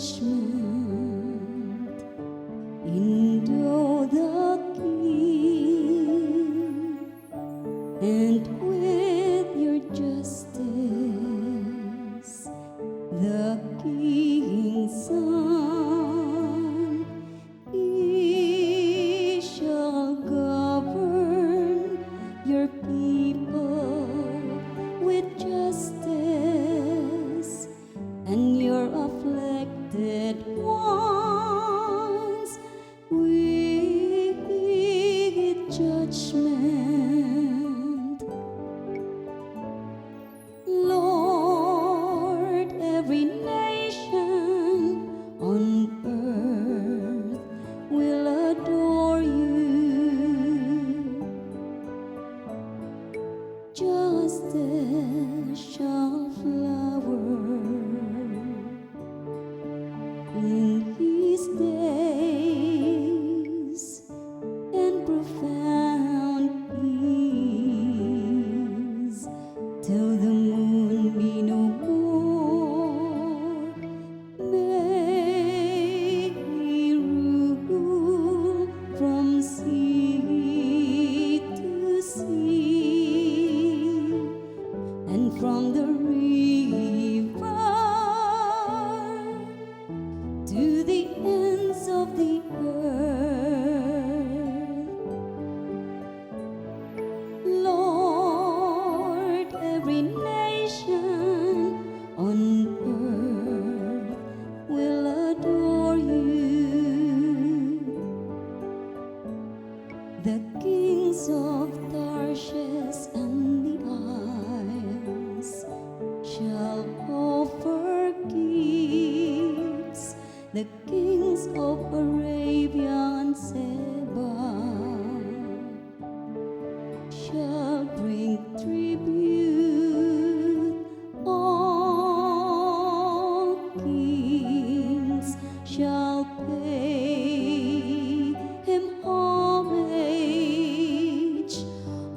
judgment into the King, and with your justice the King's Son, he shall govern your people with justice, and your afflicted ones with judgment. Lord, every nation on earth will adore you. Justice shall flower in his days, and profound peace till the moon be no more. May he rule from sea to sea, and from the river to the ends of the earth. Lord, every nation on earth will adore you. The kings of Tarshish and the isles shall offer gifts. The kings of Arabia and Seba shall bring tribute. All kings shall pay him homage.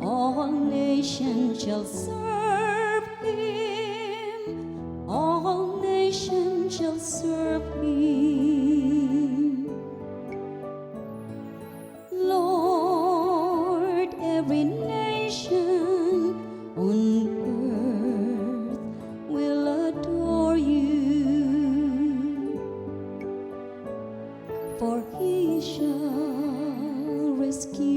All nations shall serve him. All nations shall serve him. Lord, every nation on earth will adore you, for he shall rescue